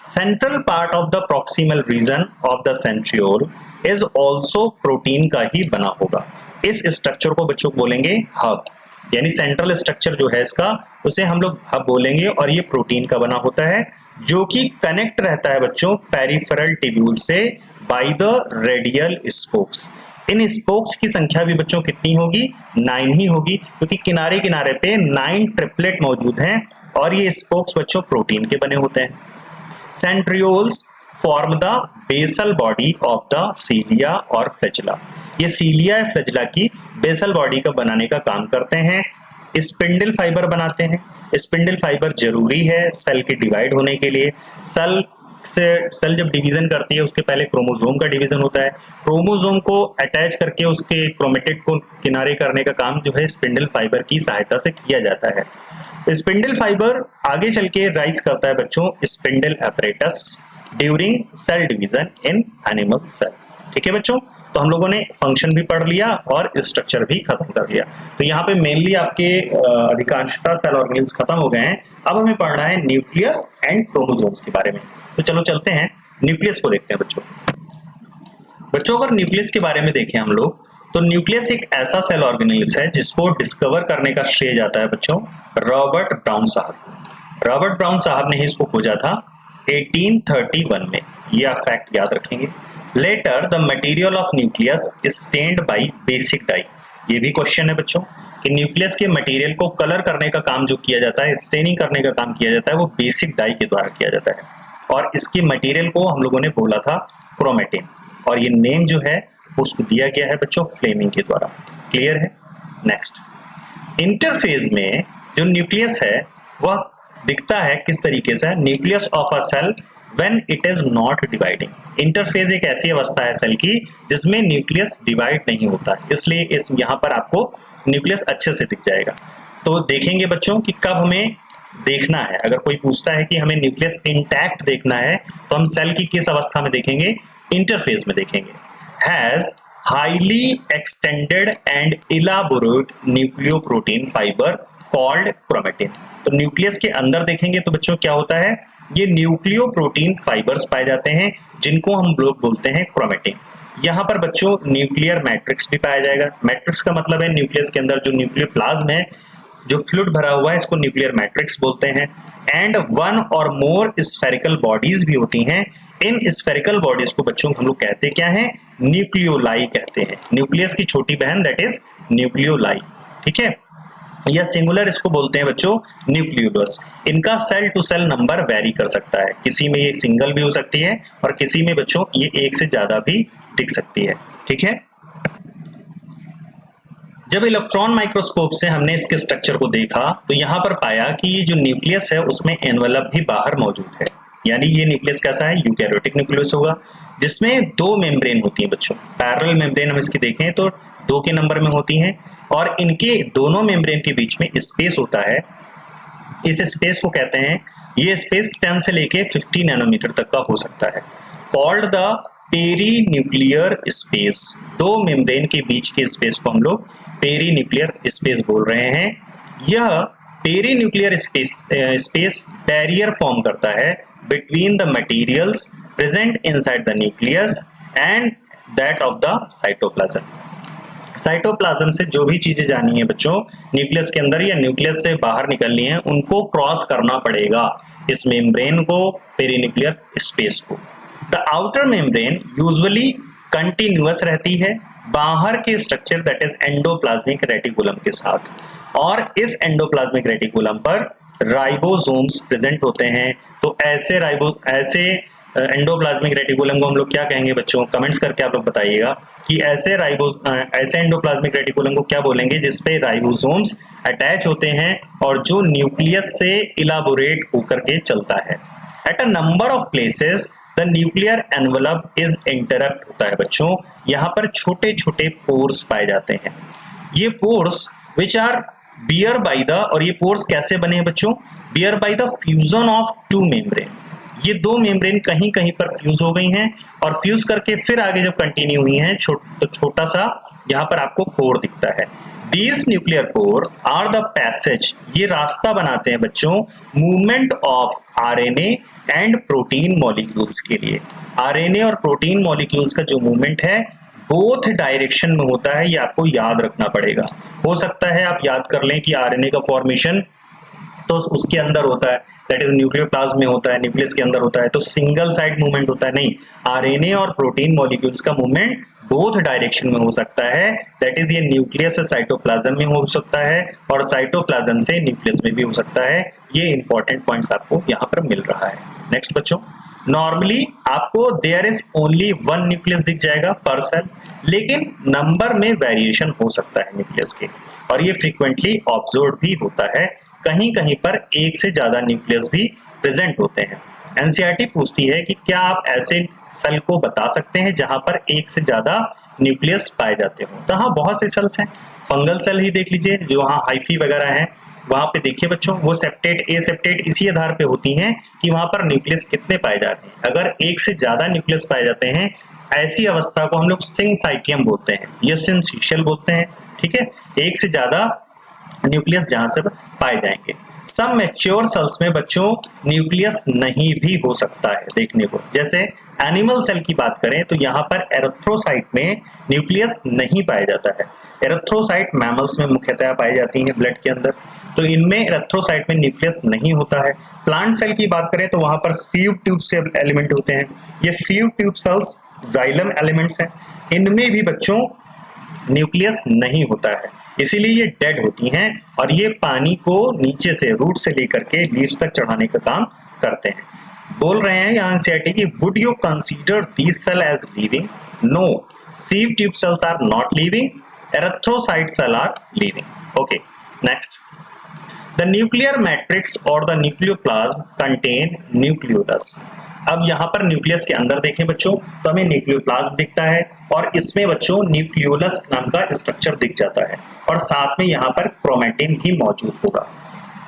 Central part of the proximal region of the centriole is also protein का ही बना होगा। इस स्ट्रक्चर को बच्चों बोलेंगे हब, यानी सेंट्रल स्ट्रक्चर जो है इसका उसे हम लोग हब बोलेंगे, और ये प्रोटीन का बना होता है जो कि कनेक्ट रहता है बच्चों पेरिफेरल ट्यूब्यूल से bye the radial spokes. In spokes की संख्या भी बच्चों कितनी होगी, 9 ही होगी, क्योंकि किनारे किनारे पे 9 ट्रिपलेट मौजूद हैं और ये स्पोक्स बच्चों प्रोटीन के बने होते हैं। Centrioles form the basal body of the cilia और फ्लैजिला। ये सीलिया या फ्लैजिला की बेसल बॉडी का बनाने का काम करते हैं। स्पिंडल फाइबर बनाते हैं। स्पिंडल फाइबर जरूरी है सेल के डिवाइड होने के लिए। सेल जब डिवीजन करती है उसके पहले क्रोमोसोम का डिवीजन होता है। क्रोमोसोम को अटैच करके उसके क्रोमेटिड को किनारे करने का काम जो है स्पिंडल फाइबर की सहायता से किया जाता है। स्पिंडल फाइबर आगे चल के राइज करता है बच्चों spindle apparatus during cell division in animal cell. ठीक है बच्चों, तो हम लोगों ने फंक्शन भी पढ़ लिया और स्ट्रक्चर भी खत्म कर लिया। तो यहाँ पे मेनली आपके अधिकांशतः सेल ऑर्गेनेल्स खत्म हो गए हैं। अब हमें पढ़ना है न्यूक्लियस एंड क्रोमोसोम्स के बारे में। तो चलो चलते हैं न्यूक्लियस को देखते हैं बच्चों। अगर न्यूक्लियस के बारे में देखें हम लोग, तो न्यूक्लियस एक ऐसा सेल ऑर्गेनेल्स है जिसको डिस्कवर करने का श्रेय जाता है बच्चों रॉबर्ट ब्राउन साहब को। रॉबर्ट ब्राउन साहब ने ही इसको खोजा था 1831 में। ये आप फैक्ट याद रखेंगे। Later the material of nucleus stained by basic dye. ये भी क्वेश्चन है बच्चों कि न्यूक्लियस के मटेरियल को कलर करने का काम जो किया जाता है, स्टेनिंग करने का काम किया जाता है, वो बेसिक डाई के द्वारा किया जाता है। और इसके मटेरियल को हम लोगों ने बोला था क्रोमेटिन, और ये नेम जो है उसको दिया गया है बच्चों फ्लेमिंग के द्वारा। क्लियर है? नेक्स्ट, इंटरफेज में जो न्यूक्लियस है वह दिखता है किस तरीके से? Nucleus of a cell when it is not dividing. Interphase एक ऐसी अवस्था है सेल की जिसमें न्यूक्लियस डिवाइड नहीं होता, इसलिए इस यहाँ पर आपको न्यूक्लियस अच्छे से दिख जाएगा। तो देखेंगे बच्चों कि कब हमें देखना है। अगर कोई पूछता है कि हमें न्यूक्लियस इंटैक्ट देखना है तो हम सेल की किस अवस्था में देखेंगे? इंटरफेज में देखेंगे। Has highly extended and elaborate nucleoprotein fibre called chromatin. तो न्यूक्लियस के अंदर देखेंगे तो बच्चों क्या होता है? ये न्यूक्लियोप्रोटीन फाइबर्स पाए जाते हैं जिनको हम लोग बोलते हैं क्रोमेटिन। यहाँ पर बच्चों न्यूक्लियर मैट्रिक्स भी पाया जाएगा। मैट्रिक्स का मतलब है न्यूक्लियस के अंदर जो न्यूक्लियोप्लाज्म है, जो फ्लूइड भरा हुआ है, इसको न्यूक्लियर मैट्रिक्स बोलते हैं। एंड 1 और मोर स्फेरिकल बॉडीज भी होती हैं। इन स्फेरिकल बॉडीज को बच्चों हम लोग कहते क्या है? न्यूक्लियोलाई कहते हैं। न्यूक्लियस की छोटी बहन दैट इज न्यूक्लियोलाई। ठीक है, या सिंगुलर इसको बोलते हैं बच्चों न्यूक्लियोलस। इनका cell to cell number vary कर सकता है, किसी में ये सिंगल भी हो सकती है और किसी में बच्चों ये एक से ज्यादा भी दिख सकती है। ठीक है, जब इलेक्ट्रॉन माइक्रोस्कोप से हमने इसके स्ट्रक्चर को देखा तो यहाँ पर पाया कि ये जो न्यूक्लियस है उसमें एनवेलप भी बाहर मौजूद है। यानी ये न्यूक्लियस कैसा है? यूकैरियोटिक न्यूक्लियस होगा, जिसमें 2 मेम्ब्रेन होती हैं बच्चों। पैरेलल मेम्ब्रेन हम इसकी देखें तो 2 के नंबर में होती हैं, और इनके दोनों मेम्ब्रेन के बीच में स्पेस होता है। इस स्पेस को कहते हैं, ये स्पेस 10 से लेके 50 नैनोमीटर तक का हो सकता है, called the peri nuclear space. 2 membrane के बीच के स्पेस को हम लोग पेरी न्यूक्लियर स्पेस बोल रहे हैं। यह peri nuclear space barrier form करता है between the materials present inside the nucleus and that of the cytoplasm. Cytoplasm से जो भी चीजें जानी है बच्चों न्यूक्लियस के अंदर या न्यूक्लियस से बाहर निकलनी है, उनको क्रॉस करना पड़ेगा, इस मेम्ब्रेन को, पेरीन्यूक्लियर स्पेस को। The outer membrane usually continuous रहती है बाहर के structure that is endoplasmic reticulum के साथ, और इस एंडोप्लाज्मिक रेटिकुलम पर राइबोसोम्स प्रेजेंट होते हैं। तो ऐसे एंडोप्लाज्मिक रेटिकुलम को हम लोग क्या कहेंगे बच्चों, कमेंट्स करके आप लोग बताइएगा कि ऐसे एंडोप्लाज्मिक रेटिकुलम को क्या बोलेंगे जिसपे राइबोसोम्स अटैच होते हैं और जो न्यूक्लियस से इलाबोरेट होकर के चलता है। At a number of places the nuclear envelope is interrupt होता है बच्चों, यहाँ पर छोटे छोटे पोर्स पाए जाते हैं। ये pores which are bear by the, और ये पोर्स कैसे बने हैं बच्चों, bear by the fusion of two membrane. ये दो मेम्ब्रेन कहीं कहीं पर फ्यूज हो गई हैं और फ्यूज करके फिर आगे जब कंटिन्यू हुई हैं तो छोटा सा यहाँ पर आपको पोर दिखता है। These nuclear pore are the passage, ये रास्ता बनाते हैं बच्चों movement of RNA and protein molecules के लिए। आरएनए और प्रोटीन मॉलिक्यूल्स का जो मूवमेंट है बोथ डायरेक्शन में होता है, ये आपको याद रखना पड़ेगा। हो सकता है आप याद कर लें कि आरएनए का फॉर्मेशन तो उसके अंदर होता है, दैट इज न्यूक्लियोप्लाज्म में होता है, न्यूक्लियस के अंदर होता है, तो सिंगल साइड मूवमेंट होता है। नहीं, आरएनए और प्रोटीन मॉलिक्यूल्स का मूवमेंट बोथ डायरेक्शन में हो सकता है, दैट इज ये न्यूक्लियस से साइटोप्लाज्म में हो सकता है और साइटोप्लाज्म से न्यूक्लियस में भी हो सकता है। ये इंपॉर्टेंट पॉइंट्स आपको यहाँ पर मिल रहा है। नेक्स्ट बच्चों, नॉर्मली आपको there is only one nucleus दिख जाएगा पर सेल, लेकिन नंबर में वेरिएशन हो सकता है न्यूक्लियस के, और ये फ्रीक्वेंटली ऑब्जर्व भी होता है। कहीं कहीं पर एक से ज्यादा न्यूक्लियस भी प्रेजेंट होते हैं। एनसीईआरटी पूछती है कि क्या आप ऐसे सेल को बता सकते हैं जहां पर एक से ज्यादा न्यूक्लियस पाए जाते हो। तो हाँ, बहुत से सेल्स हैं। फंगल सेल ही देख लीजिए, जो वहाँ हाइफी वगैरह हैं, वहां पे देखिए बच्चों, वो सेप्टेट ए सेप्टेट इसी आधार पे होती हैं कि वहां पर न्यूक्लियस कितने पाए जाते हैं। अगर एक से ज्यादा न्यूक्लियस पाए जाते हैं, ऐसी अवस्था को हम लोग सिंसाइटियम बोलते हैं या सिंसिशियल बोलते हैं। ठीक है, एक से ज्यादा न्यूक्लियस जहां से पाए जाएंगे। सब मैच्योर सेल्स में बच्चों न्यूक्लियस नहीं भी हो सकता है देखने को। जैसे एनिमल सेल की बात करें तो यहाँ पर एरिथ्रोसाइट में न्यूक्लियस नहीं पाया जाता है। एरिथ्रोसाइट मैमल्स में मुख्यतः पाई जाती हैं ब्लड के अंदर, तो इनमें एरिथ्रोसाइट में न्यूक्लियस नहीं होता है। प्लांट सेल की बात करें तो वहां पर सीव ट्यूब सेल एलिमेंट होते हैं। ये सीव ट्यूब सेल्स जाइलम एलिमेंट्स हैं, इनमें भी बच्चों न्यूक्लियस नहीं होता है, इसीलिए ये डेड होती हैं और ये पानी को नीचे से रूट से लेकर के लीव्स तक चढ़ाने का काम करते हैं। बोल रहे हैं यहाँ एनसीईआरटी की, would you consider this cell as living? No, sieve tube cells are not living, erythrocyte cell are living. Okay, next, the nuclear matrix और द न्यूक्लियोप्लाज्म कंटेन न्यूक्लियोलस। अब यहाँ पर न्यूक्लियस के अंदर देखें बच्चों तो हमें न्यूक्लियोप्लाज्म दिखता है और इसमें बच्चों न्यूक्लियोलस नाम का स्ट्रक्चर दिख जाता है और साथ में यहाँ पर क्रोमैटिन भी मौजूद होगा।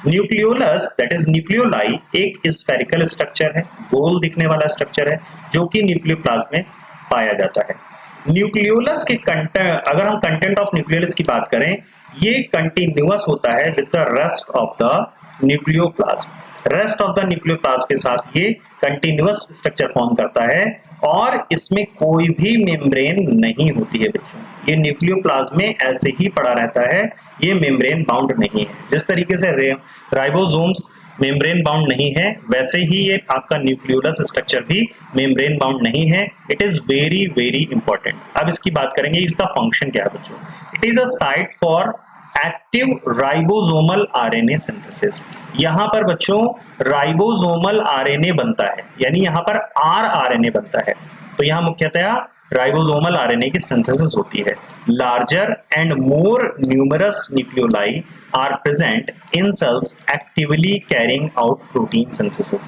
न्यूक्लियोलस दैट इज न्यूक्लियोलाई एक स्फेरिकल स्ट्रक्चर है, गोल दिखने वाला स्ट्रक्चर है जो कि न्यूक्लियोप्लाज्म में पाया जाता है। न्यूक्लियोलस के कंटेंट, अगर हम कंटेंट ऑफ न्यूक्लियोलस की बात करें, ये कंटिन्यूअस होता है with the rest of the nucleoplasm. Rest of the nucleoplasm के साथ ये कंटिन्यूअस स्ट्रक्चर फॉर्म करता है और इसमें कोई भी मेम्ब्रेन नहीं होती है बच्चों। ये न्यूक्लियोप्लाज्म में ऐसे ही पड़ा रहता है, ये मेम्ब्रेन बाउंड नहीं है। जिस तरीके से राइबोसोम्स मेम्ब्रेन बाउंड नहीं है, वैसे ही ये आपका न्यूक्लियोलस स्ट्रक्चर भी मेम्ब्रेन बाउंड नहीं है। It is very very important. अब इसकी बात करेंगे, इसका फंक्शन क्या है बच्चों। It is a site for active ribosomal RNA synthesis. यहाँ पर बच्चों राइबोसोमल आरएनए बनता है, यानी यहाँ पर आरएनए बनता है। तो यहाँ मुख्यतः राइबोसोमल आरएनए की सिंथेसिस होती है। Larger and more numerous nucleoli are present in cells actively carrying out protein synthesis.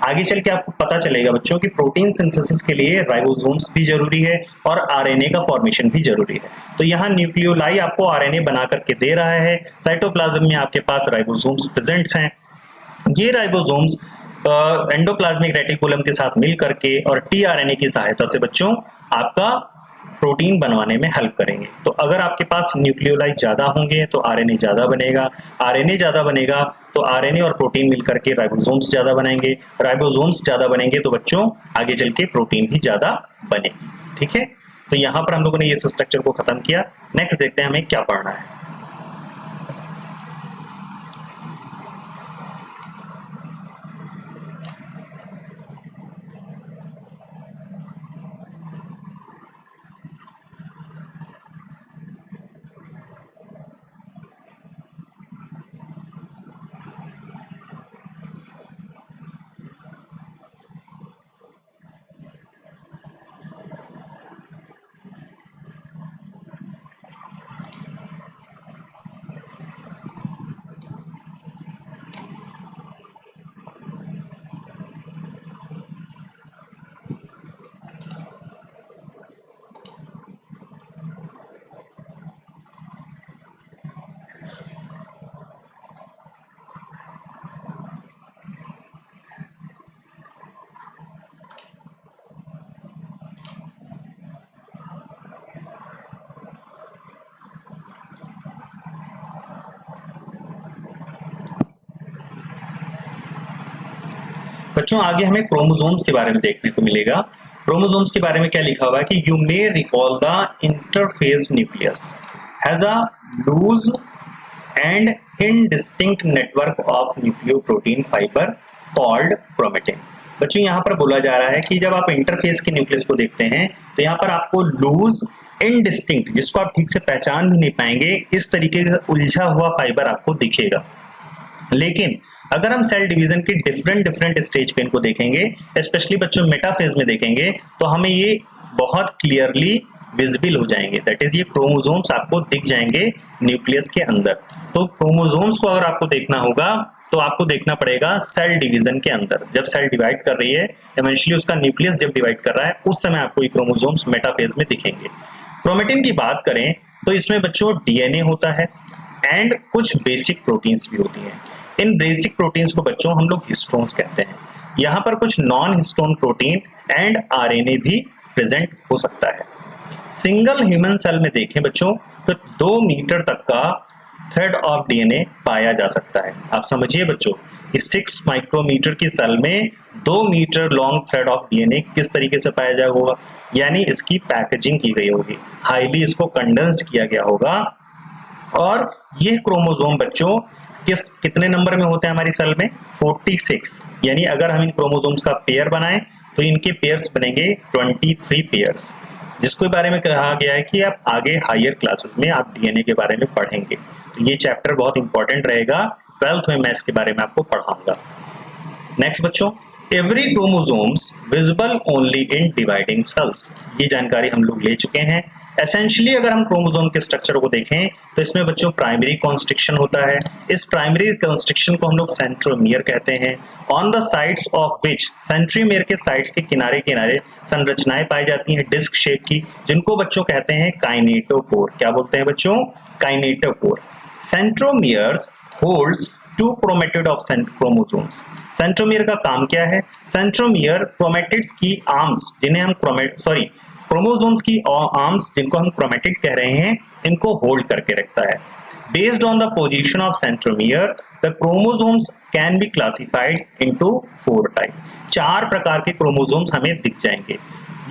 आगे चल के आपको पता चलेगा बच्चों कि प्रोटीन सिंथेसिस के लिए राइबोसोम्स भी जरूरी है और आरएनए का फॉर्मेशन भी जरूरी है। तो यहाँ न्यूक्लियोलाई आपको आरएनए बना करके दे रहा है। साइटोप्लाज्म में आपके पास राइबोसोम्स प्रेजेंट्स हैं। ये राइबोसोम्स एंडोप्लाज्मिक रेटिकुलम के साथ मिल करके और टीआरएनए की सहायता से बच्चों आपका प्रोटीन बनवाने में हेल्प करेंगे। तो अगर आपके पास न्यूक्लियोलाई ज्यादा होंगे तो आरएनए ज्यादा बनेगा, आरएनए ज्यादा बनेगा तो आरएनए और प्रोटीन मिलकर के राइबोसोम्स ज्यादा बनाएंगे, राइबोसोम्स ज्यादा बनेंगे तो बच्चों आगे चल के प्रोटीन भी ज्यादा बनेगी। ठीक है, तो यहाँ पर हम लोगों ने इस स्ट्रक्चर को खत्म किया। नेक्स्ट देखते हैं हमें क्या पढ़ना है। बच्चों आगे हमें क्रोमोसोम्स के बारे में देखने को मिलेगा। क्रोमोसोम्स के बारे में क्या लिखा हुआ है कि you may recall the interphase nucleus has a loose and indistinct network of nucleoprotein fibre called chromatin. बच्चों यहाँ पर बोला जा रहा है कि जब आप इंटरफेस के न्यूक्लियस को देखते हैं तो यहाँ पर आपको लूज इनडिस्टिंक्ट, जिसको आप ठीक से पहचान भी नहीं पाएंगे, इस तरीके का उलझा हुआ फाइबर आपको दिखेगा। लेकिन अगर हम सेल डिवीजन के डिफरेंट स्टेज पे इनको देखेंगे, स्पेशली बच्चों मेटाफेज में देखेंगे, तो हमें ये बहुत क्लियरली विजिबल हो जाएंगे। दैट इज ये क्रोमोसोम्स आपको दिख जाएंगे न्यूक्लियस के अंदर। तो क्रोमोसोम्स को अगर आपको देखना होगा तो आपको देखना पड़ेगा सेल डिवीजन के अंदर। जब सेल डिवाइड कर रही है, इवेंचुअली उसका न्यूक्लियस जब डिवाइड कर रहा है, उस समय आपको ये क्रोमोसोम्स मेटाफेज में दिखेंगे। क्रोमेटिन की बात करें तो इसमें बच्चों डीएनए होता है एंड कुछ बेसिक प्रोटीन्स भी होती हैं। इन बेसिक प्रोटीन्स को बच्चों हम लोग हिस्टोन्स कहते हैं। यहाँ पर कुछ non histone protein and RNA भी प्रेजेंट हो सकता है। सिंगल ह्यूमन सेल में देखें बच्चों तो 2 मीटर तक का थ्रेड ऑफ डीएनए पाया जा सकता है। आप समझिए बच्चों, 6 माइक्रोमीटर की सेल में 2 metre long thread of DNA किस तरीके से पाया जाएगा होगा, यानी इसकी पैकेजिंग की गई होगी, हाईली इसको कंडेंस्ड किया गया होगा। और ये क्रोमोसोम बच्चों कितने नंबर में होते हैं हमारी सेल में? 46। यानी अगर हम इन क्रोमोसोम्स का पेयर बनाएं तो इनके पेयर्स बनेंगे 23 पेयर्स, जिसके बारे में कहा गया है कि आप आगे हायर क्लासेस में आप डीएनए के बारे में पढ़ेंगे। तो ये चैप्टर बहुत इंपॉर्टेंट रहेगा, 12th में मैं इसके बारे में आपको पढ़ाऊंगा। नेक्स्ट बच्चों, every chromosomes visible only in dividing cells. ये जानकारी हम लोग ले चुके हैं। एसेंशियली अगर हम क्रोमोसोम के स्ट्रक्चर को देखें तो इसमें बच्चों प्राइमरी कॉन्स्ट्रिक्शन होता है। इस प्राइमरी कॉन्स्ट्रिक्शन को हम लोग सेंट्रोमियर कहते हैं। On the sides of which, centromere के साइड्स के किनारे किनारे संरचनाएं पाई जाती हैं डिस्क शेप की, जिनको बच्चों कहते हैं काइनेटोकोर। क्या बोलते हैं बच्चों? Kinetochore. Centromere holds 2 chromatid of chromosomes. Centromere का काम क्या है? सेंट्रोमियर क्रोमेटिड्स की आर्म्स, जिन्हें हम क्रोमोसोम्स की आर्म्स, जिनको हम क्रोमेटिड कह रहे हैं, इनको होल्ड करके रखता है। Based on the position of centromere the chromosomes can be classified into 4 type. 4 प्रकार के क्रोमोसोम्स हमें दिख जाएंगे।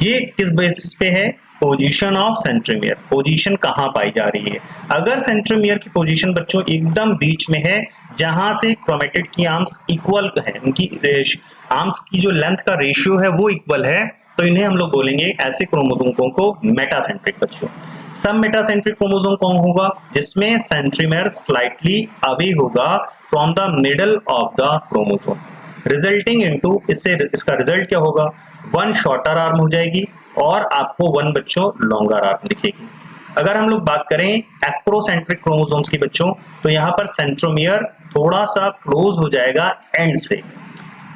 ये किस बेसिस पे है? पोजीशन ऑफ सेंट्रोमियर, पोजीशन कहाँ पाई जा रही है। अगर सेंट्रोमियर की पोजीशन बच्चों एकदम बीच में है, जहां से क्रोमेटिड की आर्म्स इक्वल है, उनकी आर्म्स की जो लेंथ का रेशियो है वो इक्वल है, तो इन्हें हम लोग बोलेंगे ऐसे क्रोमोसोम को मेटासेंट्रिक बच्चों। सब मेटासेंट्रिक क्रोमोसोम कौन होगा? जिसमें सेंट्रोमियर स्लाइटली अवे होगा from the middle of the chromosome, resulting into, इससे इसका रिजल्ट क्या होगा? 1 शॉर्टर आर्म हो जाएगी और आपको 1 बच्चों लॉन्गर आर्म दिखेगी। अगर हम लोग बात करें एक्रोसेंट्रिक क्रोमोसोम्स की बच्चों, तो यहाँ पर सेंट्रोमियर थोड़ा सा क्लोज हो जाएगा एंड से,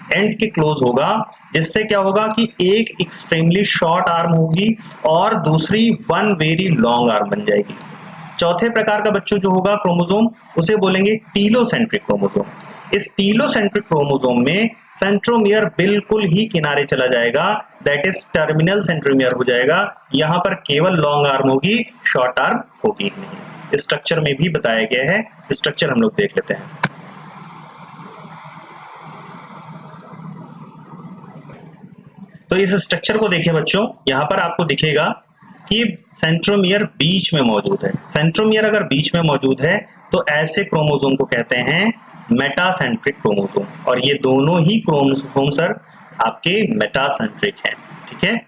एंड्स के क्लोज होगा, जिससे क्या होगा कि एक एक्सट्रीमली शॉर्ट आर्म होगी और दूसरी 1 वेरी लॉन्ग आर्म बन जाएगी। चौथे प्रकार का बच्चों जो होगा क्रोमोसोम, उसे बोलेंगे टीलोसेंट्रिक क्रोमोसोम। इस टीलोसेंट्रिक क्रोमोसोम में सेंट्रोमियर बिल्कुल ही किनारे चला जाएगा, दैट इज टर्मिनल सेंट्रोमियर हो जाएगा। यहाँ पर केवल लॉन्ग आर्म होगी, शॉर्ट आर्म होगी नहीं। स्ट्रक्चर में भी बताया गया है, स्ट्रक्चर हम लोग देख लेते हैं। तो इस स्ट्रक्चर को देखिए बच्चों, यहां पर आपको दिखेगा कि सेंट्रोमियर बीच में मौजूद है। सेंट्रोमियर अगर बीच में मौजूद है तो ऐसे क्रोमोसोम को कहते हैं मेटासेंट्रिक क्रोमोसोम, और ये दोनों ही क्रोमोसोम सर आपके मेटासेंट्रिक हैं। ठीक है,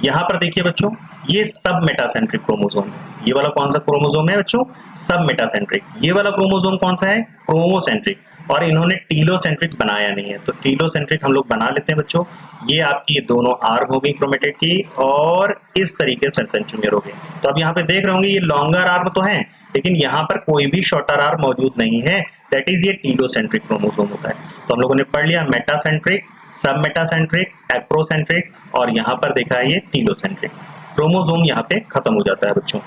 यहाँ पर देखिए बच्चों, ये सब मेटासेंट्रिक क्रोमोसोम है। ये वाला कौन सा क्रोमोसोम है बच्चों? सब मेटासेंट्रिक। ये वाला क्रोमोसोम कौन सा है? क्रोमोसेंट्रिक। और इन्होंने टीलोसेंट्रिक बनाया नहीं है, तो टीलोसेंट्रिक हम लोग बना लेते हैं बच्चों। ये आपकी दोनों आर्म हो गई क्रोमेटिड की, और इस तरीके से सेंट्रोमियर हो गए। तो अब यहाँ पे देख रहे होंगे ये लॉन्गर आर्म तो है, लेकिन यहाँ पर कोई भी शॉर्टर आर्म मौजूद नहीं है, दैट इज ये टीलोसेंट्रिक क्रोमोसोम होता है। तो हम लोगों ने पढ़ लिया मेटासेंट्रिक, सब मेटासेंट्रिक, एक्रोसेंट्रिक, और यहाँ पर देखा है ये टीलोसेंट्रिक। क्रोमोसोम यहाँ पे खत्म हो जाता है बच्चों।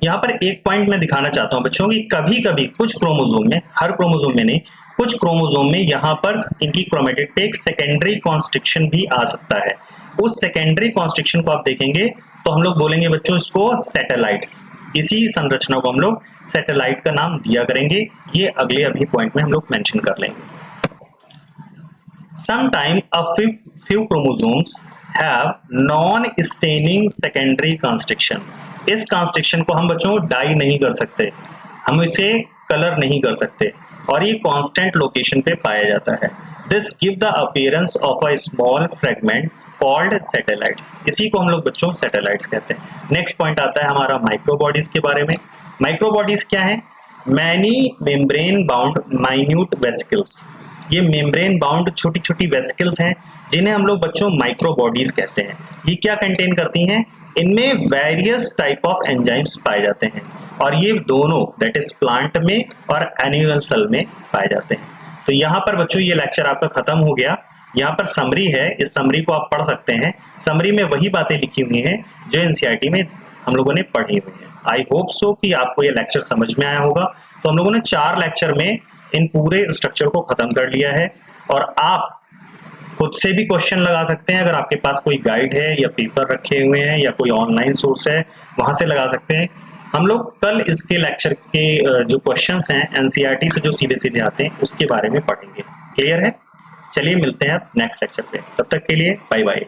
यहाँ पर एक पॉइंट मैं दिखाना चाहता हूँ बच्चों कि कभी कभी कुछ क्रोमोसोम में, हर क्रोमोसोम में नहीं, कुछ क्रोमोसोम में यहाँ पर इनकी क्रोमेटिड पे एक सेकेंडरी कॉन्स्ट्रिक्शन भी आ सकता है। उस सेकेंडरी कॉन्स्ट्रिक्शन को आप देखेंगे तो हम लोग बोलेंगे बच्चों इसको सैटेलाइट्स। इसी संरचना को हम लोग सैटेलाइट का नाम दिया करेंगे। ये अगले अभी पॉइंट में हम लोग मेंशन कर लेंगे। Sometime a few chromosomes have non-staining secondary constriction। इस constriction को हम बच्चों डाई नहीं कर सकते, हम इसे कलर नहीं कर सकते, और ये कांस्टेंट लोकेशन पे पाया जाता है। This give the appearance of a small fragment called satellites। इसी को हम लोग बच्चों सैटेलाइट्स कहते हैं। नेक्स्ट पॉइंट आता है हमारा माइक्रोबॉडीज के बारे में। माइक्रोबॉडीज क्या है? Many membrane bound minute vesicles. ये मेम्ब्रेन बाउंड छोटी छोटी वेसिकल्स हैं जिन्हें हम लोग बच्चों माइक्रोबॉडीज कहते हैं। ये क्या कंटेन करती हैं? इनमें वेरियस टाइप ऑफ एंजाइम्स पाए जाते हैं, और ये दोनों दैट इज प्लांट में और एनिमल सेल में पाए जाते हैं। तो यहाँ पर बच्चों ये लेक्चर आपका खत्म हो गया। यहाँ पर समरी है, इस समरी को आप पढ़ सकते हैं। समरी में वही बातें लिखी हुई हैं जो एनसीईआरटी में हम लोगों ने पढ़ी हुई है। आई होप सो कि आपको ये लेक्चर समझ में आया होगा। तो हम लोगों ने 4 लेक्चर में इन पूरे स्ट्रक्चर को खत्म कर लिया है, और आप खुद से भी क्वेश्चन लगा सकते हैं। अगर आपके पास कोई गाइड है या पेपर रखे हुए हैं या कोई ऑनलाइन सोर्स है, वहां से लगा सकते हैं। हम लोग कल इसके लेक्चर के जो क्वेश्चंस हैं एनसीईआरटी से जो सीधे सीधे आते हैं उसके बारे में पढ़ेंगे। क्लियर है? चलिए मिलते हैं अब नेक्स्ट लेक्चर पे। तब तक के लिए बाय बाय।